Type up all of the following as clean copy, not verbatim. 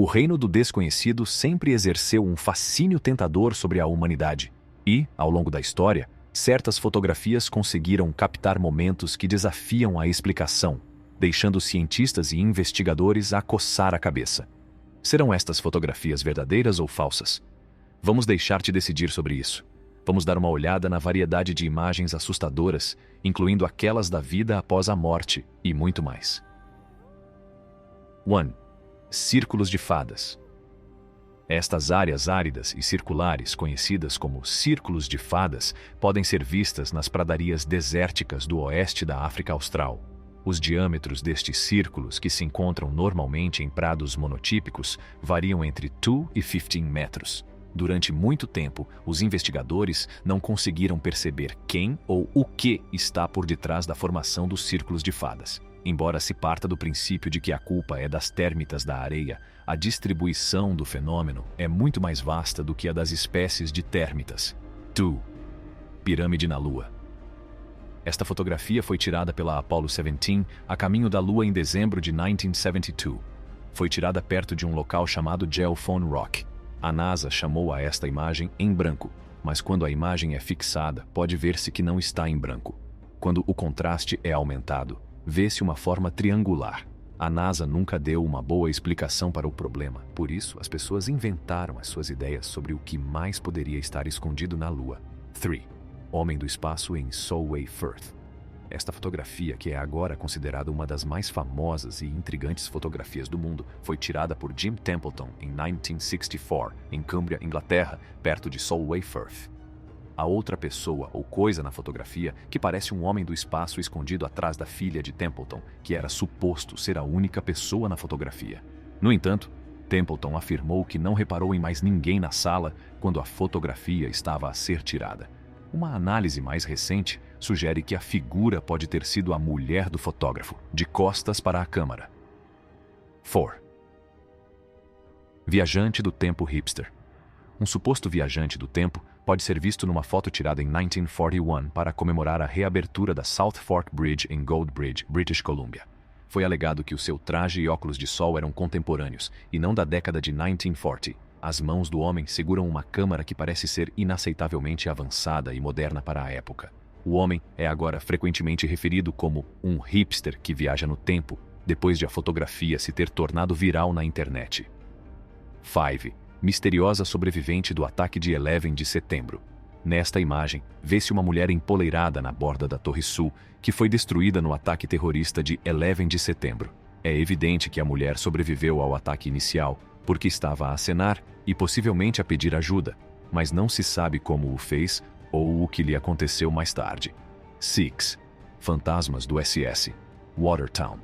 O reino do desconhecido sempre exerceu um fascínio tentador sobre a humanidade. E, ao longo da história, certas fotografias conseguiram captar momentos que desafiam a explicação, deixando cientistas e investigadores a coçar a cabeça. Serão estas fotografias verdadeiras ou falsas? Vamos deixar-te decidir sobre isso. Vamos dar uma olhada na variedade de imagens assustadoras, incluindo aquelas da vida após a morte e muito mais. 1. Círculos de fadas. Estas áreas áridas e circulares, conhecidas como círculos de fadas, podem ser vistas nas pradarias desérticas do oeste da África Austral. Os diâmetros destes círculos, que se encontram normalmente em prados monotípicos, variam entre 2 e 15 metros. Durante muito tempo, os investigadores não conseguiram perceber quem ou o que está por detrás da formação dos círculos de fadas. Embora se parta do princípio de que a culpa é das térmitas da areia, a distribuição do fenômeno é muito mais vasta do que a das espécies de térmitas. 2. Pirâmide na Lua. Esta fotografia foi tirada pela Apollo 17 a caminho da Lua em dezembro de 1972. Foi tirada perto de um local chamado Gelfone Rock. A NASA chamou a esta imagem em branco, mas quando a imagem é fixada, pode ver-se que não está em branco. Quando o contraste é aumentado, vê-se uma forma triangular. A NASA nunca deu uma boa explicação para o problema, por isso as pessoas inventaram as suas ideias sobre o que mais poderia estar escondido na Lua. 3. Homem do espaço em Solway Firth. Esta fotografia, que é agora considerada uma das mais famosas e intrigantes fotografias do mundo, foi tirada por Jim Templeton em 1964, em Cumbria, Inglaterra, perto de Solway Firth. A outra pessoa ou coisa na fotografia que parece um homem do espaço escondido atrás da filha de Templeton, que era suposto ser a única pessoa na fotografia. No entanto, Templeton afirmou que não reparou em mais ninguém na sala quando a fotografia estava a ser tirada. Uma análise mais recente sugere que a figura pode ter sido a mulher do fotógrafo, de costas para a câmera. 4. Viajante do tempo hipster. Um suposto viajante do tempo pode ser visto numa foto tirada em 1941 para comemorar a reabertura da South Fork Bridge em Goldbridge, British Columbia. Foi alegado que o seu traje e óculos de sol eram contemporâneos, e não da década de 1940. As mãos do homem seguram uma câmara que parece ser inaceitavelmente avançada e moderna para a época. O homem é agora frequentemente referido como um hipster que viaja no tempo, depois de a fotografia se ter tornado viral na internet. 5. Misteriosa sobrevivente do ataque de 11 de setembro. Nesta imagem, vê-se uma mulher empoleirada na borda da Torre Sul, que foi destruída no ataque terrorista de 11 de setembro. É evidente que a mulher sobreviveu ao ataque inicial, porque estava a acenar e possivelmente a pedir ajuda, mas não se sabe como o fez ou o que lhe aconteceu mais tarde. 6. Fantasmas do SS. Watertown.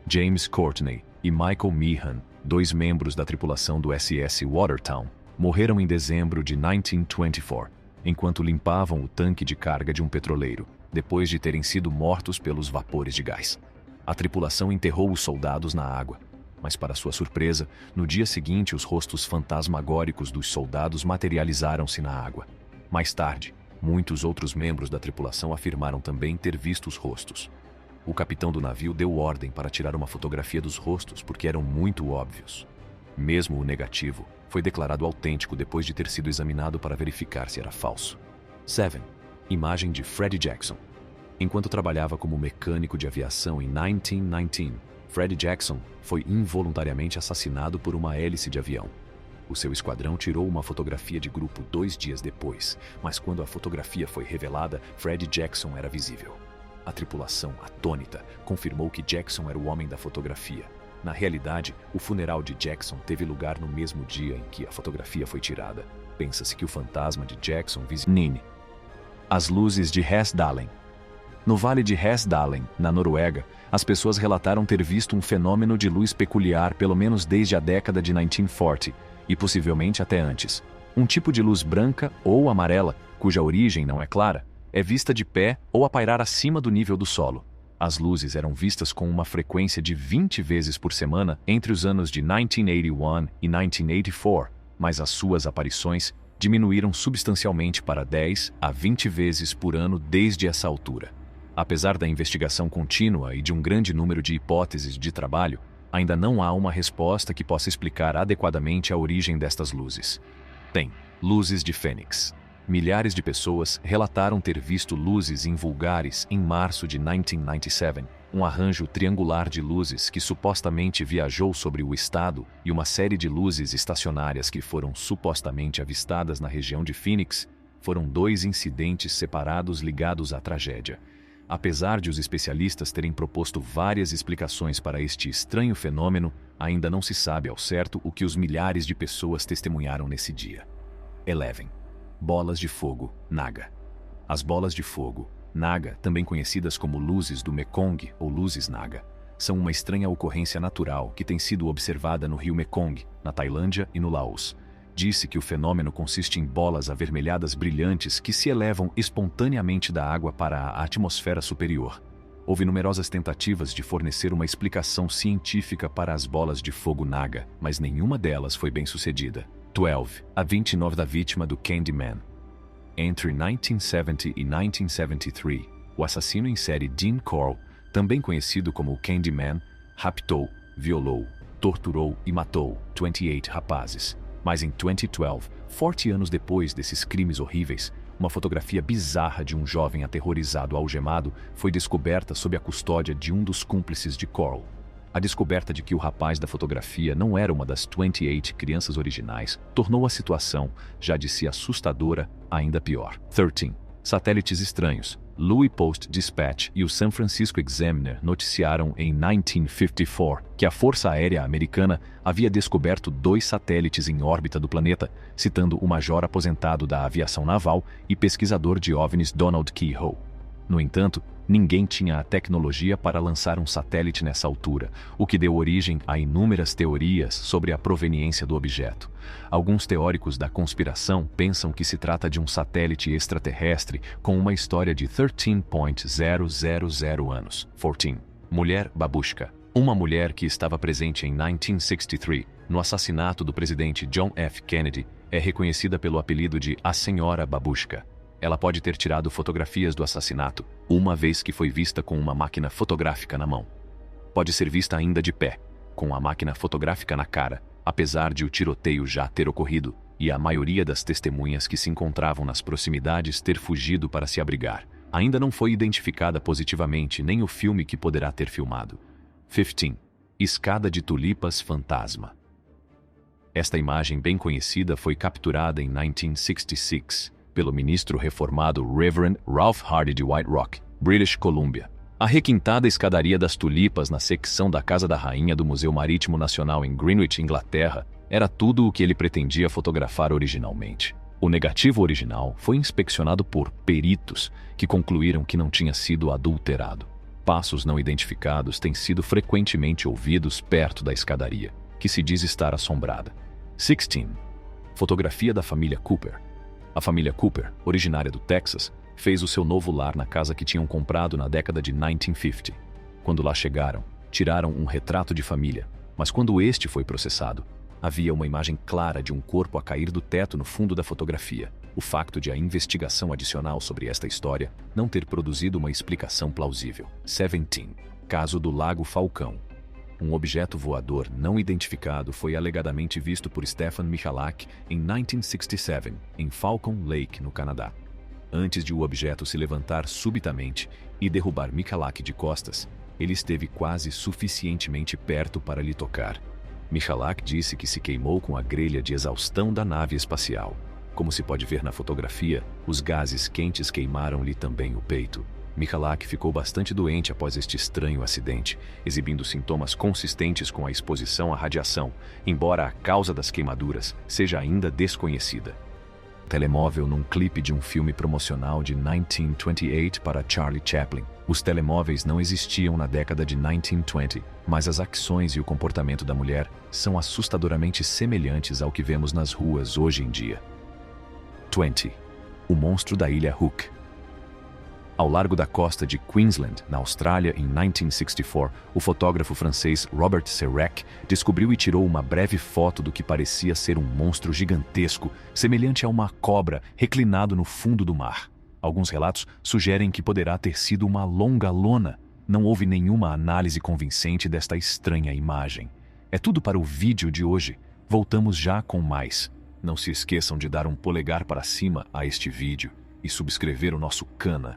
James Courtney e Michael Meehan, 2 membros da tripulação do SS Watertown, morreram em dezembro de 1924, enquanto limpavam o tanque de carga de um petroleiro, depois de terem sido mortos pelos vapores de gás. A tripulação enterrou os soldados na água, mas para sua surpresa, no dia seguinte os rostos fantasmagóricos dos soldados materializaram-se na água. Mais tarde, muitos outros membros da tripulação afirmaram também ter visto os rostos. O capitão do navio deu ordem para tirar uma fotografia dos rostos porque eram muito óbvios. Mesmo o negativo foi declarado autêntico depois de ter sido examinado para verificar se era falso. 7. Imagem de Freddie Jackson. Enquanto trabalhava como mecânico de aviação em 1919, Freddie Jackson foi involuntariamente assassinado por uma hélice de avião. O seu esquadrão tirou uma fotografia de grupo 2 dias depois, mas quando a fotografia foi revelada, Freddie Jackson era visível. A tripulação, atônita, confirmou que Jackson era o homem da fotografia. Na realidade, o funeral de Jackson teve lugar no mesmo dia em que a fotografia foi tirada. Pensa-se que o fantasma de Jackson visitou as luzes de Hesdalen. No Vale de Hesdalen, na Noruega, as pessoas relataram ter visto um fenômeno de luz peculiar pelo menos desde a década de 1940, e possivelmente até antes. Um tipo de luz branca ou amarela, cuja origem não é clara, é vista de pé ou a pairar acima do nível do solo. As luzes eram vistas com uma frequência de 20 vezes por semana entre os anos de 1981 e 1984, mas as suas aparições diminuíram substancialmente para 10 a 20 vezes por ano desde essa altura. Apesar da investigação contínua e de um grande número de hipóteses de trabalho, Ainda não há uma resposta que possa explicar adequadamente a origem destas luzes. Tem luzes de Fênix. Milhares de pessoas relataram ter visto luzes invulgares em março de 1997, um arranjo triangular de luzes que supostamente viajou sobre o estado e uma série de luzes estacionárias que foram supostamente avistadas na região de Phoenix. Foram 2 incidentes separados ligados à tragédia. Apesar de os especialistas terem proposto várias explicações para este estranho fenômeno, ainda não se sabe ao certo o que os milhares de pessoas testemunharam nesse dia. 11. Bolas de fogo, Naga. As bolas de fogo, Naga, também conhecidas como luzes do Mekong ou luzes Naga, são uma estranha ocorrência natural que tem sido observada no rio Mekong, na Tailândia e no Laos. Disse que o fenômeno consiste em bolas avermelhadas brilhantes que se elevam espontaneamente da água para a atmosfera superior. Houve numerosas tentativas de fornecer uma explicação científica para as bolas de fogo Naga, mas nenhuma delas foi bem-sucedida. 12. A 29 da vítima do Candyman. Entre 1970 e 1973, o assassino em série Dean Corll, também conhecido como o Candyman, raptou, violou, torturou e matou 28 rapazes. Mas em 2012, 40 anos depois desses crimes horríveis, uma fotografia bizarra de um jovem aterrorizado algemado foi descoberta sob a custódia de um dos cúmplices de Corll. A descoberta de que o rapaz da fotografia não era uma das 28 crianças originais tornou a situação, já de si assustadora, ainda pior. 13. Satélites estranhos. Louis Post-Dispatch e o San Francisco Examiner noticiaram em 1954 que a Força Aérea Americana havia descoberto 2 satélites em órbita do planeta, citando o major aposentado da aviação naval e pesquisador de OVNIs Donald Keyhoe. No entanto, ninguém tinha a tecnologia para lançar um satélite nessa altura, o que deu origem a inúmeras teorias sobre a proveniência do objeto. Alguns teóricos da conspiração pensam que se trata de um satélite extraterrestre com uma história de 13.000 anos. 14. Mulher Babushka. Uma mulher que estava presente em 1963, no assassinato do presidente John F. Kennedy, é reconhecida pelo apelido de A Senhora Babushka. Ela pode ter tirado fotografias do assassinato, uma vez que foi vista com uma máquina fotográfica na mão. Pode ser vista ainda de pé, com a máquina fotográfica na cara, apesar de o tiroteio já ter ocorrido e a maioria das testemunhas que se encontravam nas proximidades ter fugido para se abrigar. Ainda não foi identificada positivamente nem o filme que poderá ter filmado. 15. Escada de tulipas fantasma. Esta imagem bem conhecida foi capturada em 1966. Pelo ministro reformado Reverend Ralph Hardy de White Rock, British Columbia. A requintada escadaria das tulipas na secção da Casa da Rainha do Museu Marítimo Nacional em Greenwich, Inglaterra, era tudo o que ele pretendia fotografar originalmente. O negativo original foi inspecionado por peritos, que concluíram que não tinha sido adulterado. Passos não identificados têm sido frequentemente ouvidos perto da escadaria, que se diz estar assombrada. 16. Fotografia da família Cooper. A família Cooper, originária do Texas, fez o seu novo lar na casa que tinham comprado na década de 1950. Quando lá chegaram, tiraram um retrato de família, mas quando este foi processado, havia uma imagem clara de um corpo a cair do teto no fundo da fotografia. O facto de a investigação adicional sobre esta história não ter produzido uma explicação plausível. 17. Caso do Lago Falcão. Um objeto voador não identificado foi alegadamente visto por Stephen Michalak em 1967, em Falcon Lake, no Canadá. Antes de o objeto se levantar subitamente e derrubar Michalak de costas, ele esteve quase suficientemente perto para lhe tocar. Michalak disse que se queimou com a grelha de exaustão da nave espacial. Como se pode ver na fotografia, os gases quentes queimaram-lhe também o peito. Michalak ficou bastante doente após este estranho acidente, exibindo sintomas consistentes com a exposição à radiação, embora a causa das queimaduras seja ainda desconhecida. Telemóvel num clipe de um filme promocional de 1928 para Charlie Chaplin. Os telemóveis não existiam na década de 1920, mas as ações e o comportamento da mulher são assustadoramente semelhantes ao que vemos nas ruas hoje em dia. 20. O monstro da ilha Hook. Ao largo da costa de Queensland, na Austrália, em 1964, o fotógrafo francês Robert Serrec descobriu e tirou uma breve foto do que parecia ser um monstro gigantesco, semelhante a uma cobra, reclinado no fundo do mar. Alguns relatos sugerem que poderá ter sido uma longa lona, Não houve nenhuma análise convincente desta estranha imagem. É tudo para o vídeo de hoje. Voltamos já com mais. Não se esqueçam de dar um polegar para cima a este vídeo e subscrever o nosso canal.